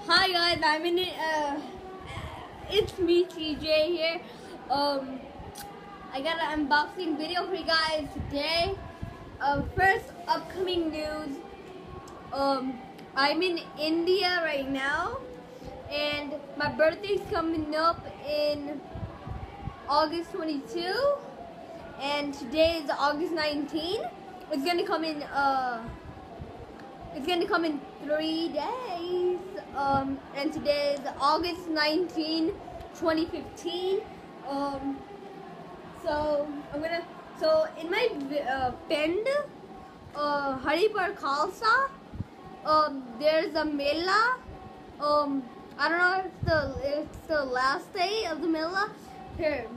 Hi guys, I'm in it. It's me, TJ here. I got an unboxing video for you guys today. First upcoming news. I'm in India right now, and my birthday's coming up in August 22, and today is August 19. It's gonna come in. It's gonna come in 3 days. And today is August 19, 2015. So in my pinned Haripur Khalsa, there's a Mela. I don't know if it's the last day of the Mela. Here,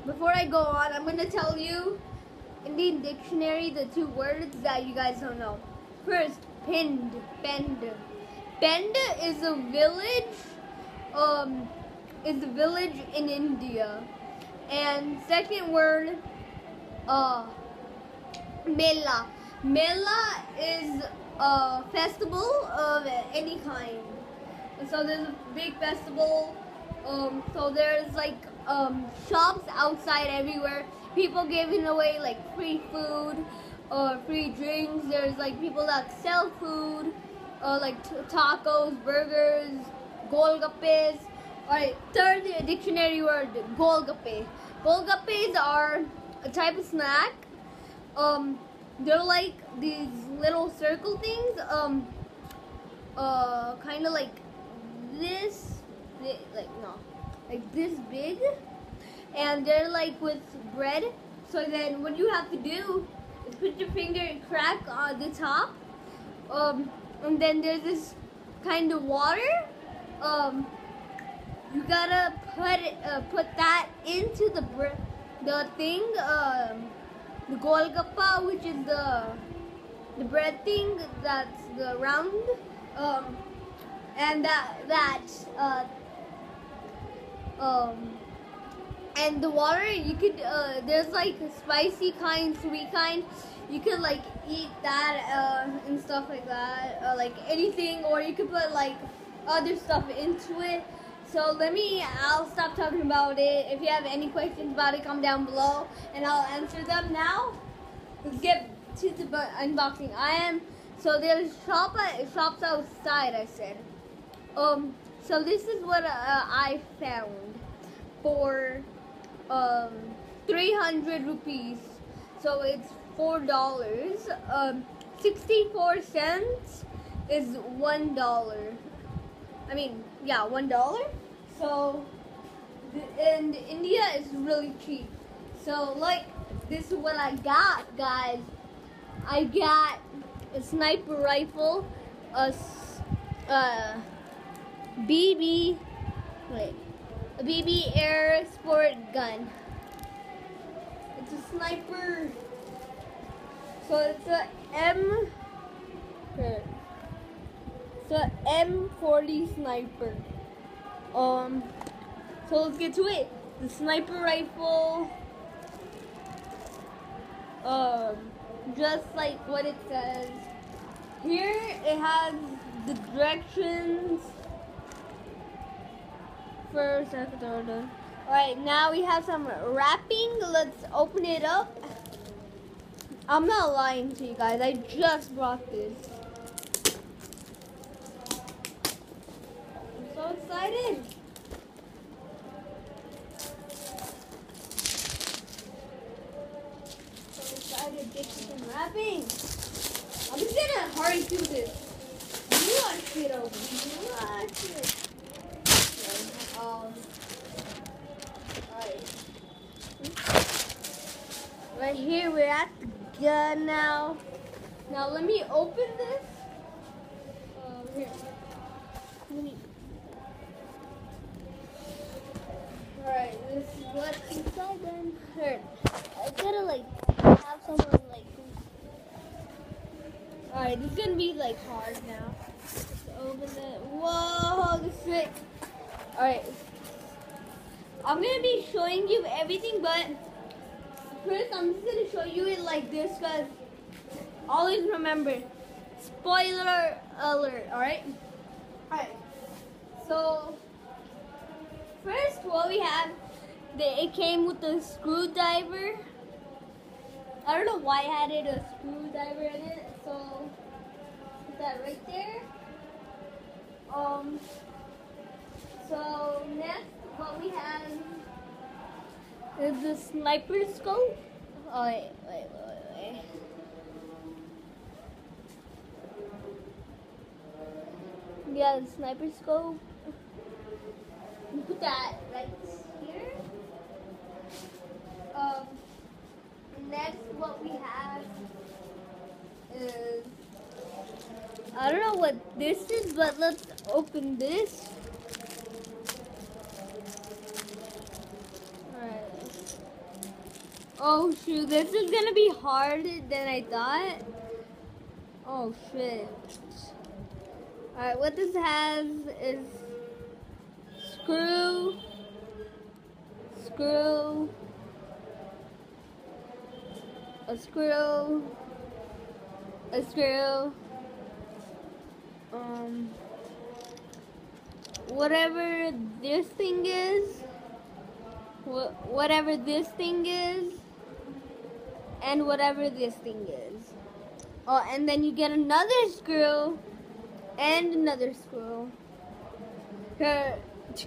before I go on, I'm gonna tell you Indian dictionary the two words that you guys don't know. First, Pend. Pend is a village. Is a village in India. And second word, Mela. Mela is a festival of any kind. So there's a big festival. So there's like shops outside everywhere. People giving away like free food or free drinks. There's like people that sell food, like tacos, burgers, golgappes. Alright, third dictionary word, golgappe. Golgappes are a type of snack. They're like these little circle things. Kind of like this, like this big, and they're like with bread. So then what you have to do is put your finger and crack on the top, and then there's this kind of water. You gotta put that into the thing, the golgappa, which is the bread thing that's the round, and and the water, you could, there's like a spicy kind, sweet kind. You could like eat that and stuff like that, like anything, or you could put like other stuff into it. So I'll stop talking about it. If you have any questions about it, comment down below and I'll answer them now. Let's get to the unboxing. So there's shops outside, I said. So this is what I found for 300 rupees. So it's $4. 64 cents is $1. I mean, yeah, $1. So, in India is really cheap. So, like, this is what I got, guys. I got a sniper rifle, a BB air sport gun. It's a sniper. So it's a M40 sniper. So let's get to it. The sniper rifle, just like what it says. Here it has the directions. First, second, third. Alright, now we have some wrapping. Let's open it up. I'm not lying to you guys. I just brought this. I'm so excited. So excited to get some wrapping. I'm just gonna hurry through this. You watch it over. You watch it. Right here, we're at the gun now. Now let me open this. Here. Alright, this is what's inside then. Here. I gotta like have someone like. Alright, this is gonna be like hard now. Let's open it. Whoa, this is sick. Alright. I'm gonna be showing you everything, but first I'm just gonna show you it like this, because always remember, spoiler alert, alright? Alright. what we have. It came with a screwdriver. I don't know why I added a screwdriver in it, so put that right there. So next, what we have is the sniper scope. Oh wait. Yeah, the sniper scope. Put that right here. Next, what we have is, I don't know what this is, but let's open this. Alright. Oh shoot, this is gonna be harder than I thought. Oh shit. Alright, what this has is screw, a screw, whatever this thing is, whatever this thing is, and whatever this thing is. Oh, and then you get another screw and another screw. To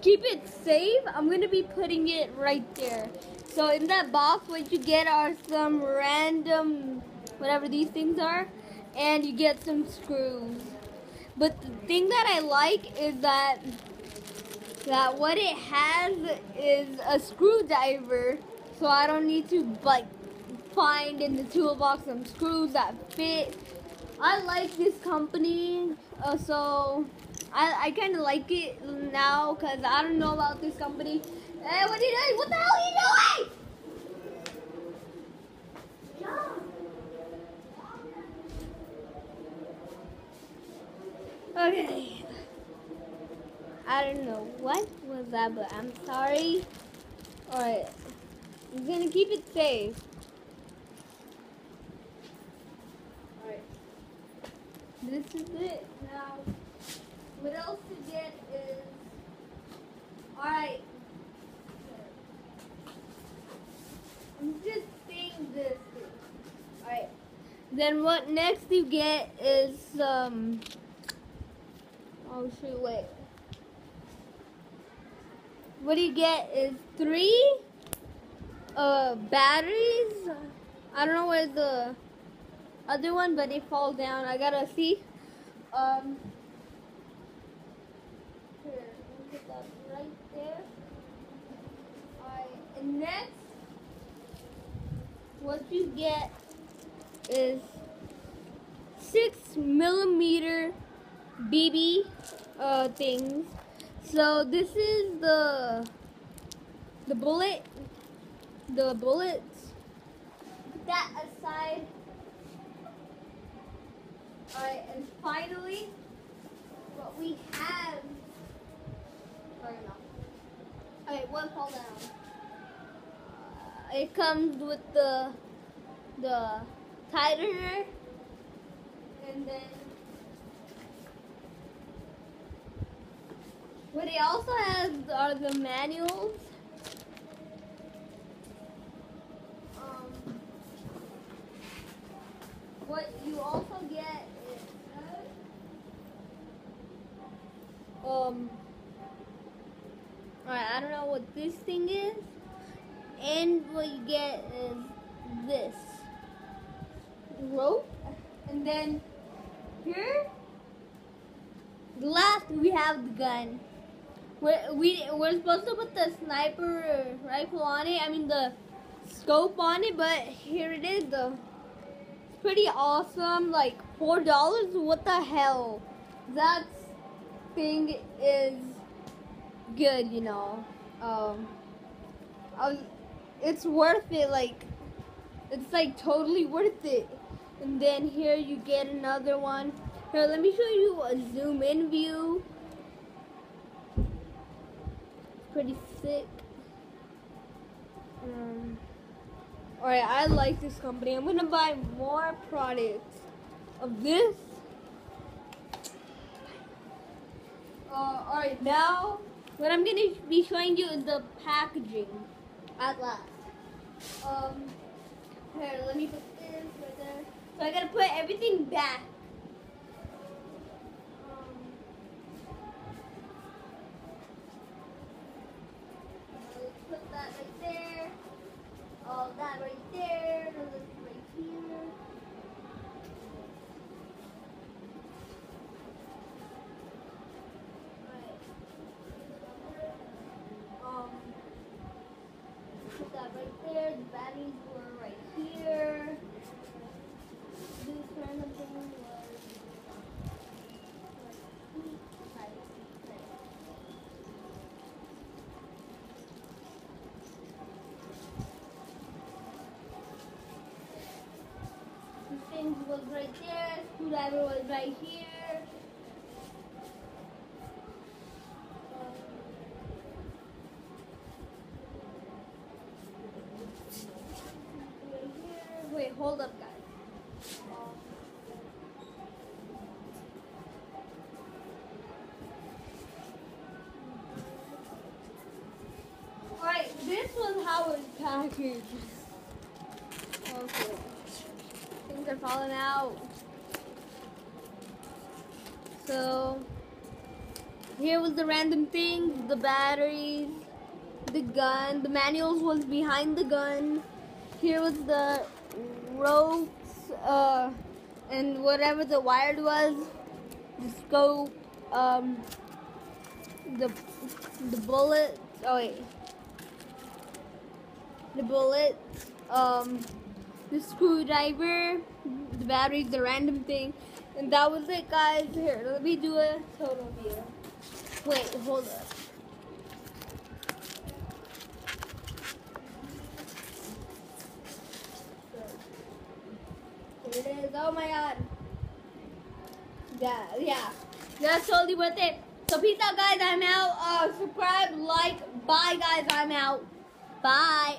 keep it safe, I'm gonna be putting it right there. So in that box, what you get are some random, whatever these things are, and you get some screws. But the thing that I like is that what it has is a screwdriver, so I don't need to like find in the toolbox some screws that fit. I like this company, so I kind of like it now because I don't know about this company. Hey, what are you doing? What the hell are you doing? Okay. I don't know what was that, but I'm sorry. Alright. I'm gonna keep it safe. Alright. This is it. Now, what else to get is, alright, I'm just saying this. Alright, then what next you get is, oh shoot, wait. What you get is 3 batteries. I don't know where's the other one, but they fall down. I gotta see. Here, put that right there. Alright, and next, what you get is 6mm BB things. So this is the bullets. Put that aside. Alright, and finally, what we have. Alright, one fall down. It comes with the tightener, and then what it also has are the manuals. What you also get is alright, I don't know what this thing is, and what you get is this rope, and then here, last we have the gun. We're supposed to put the sniper rifle on it. I mean the scope on it, but here it is. It's pretty awesome. Like $4. What the hell? That thing is good, you know. It's worth it. Like it's like totally worth it. And then here you get another one. Here, let me show you a zoom in view. Pretty sick. Alright, I like this company. I'm gonna buy more products of this. Alright, now what I'm gonna be showing you is the packaging at last. Here, let me put this right there. So I gotta put everything back. Let's put that right there. All that right there. This right here. Put that right there. The batteries were right here. This random thing was right. This thing was right there. Screwdriver was right here. Wait, hold up, guys. Alright, this was how it was packaged. Okay. Things are falling out. So, here was the random things, the batteries, the gun. The manuals was behind the gun. Here was the ropes, and whatever the wired was, the scope, the bullet. Oh wait, the bullet, the screwdriver, the batteries, the random thing, and that was it, guys. Here, let me do a total view. Wait, hold up. Here it is. Oh my god. Yeah. That's totally worth it. So peace out, guys. I'm out. Subscribe, like. Bye, guys. I'm out. Bye.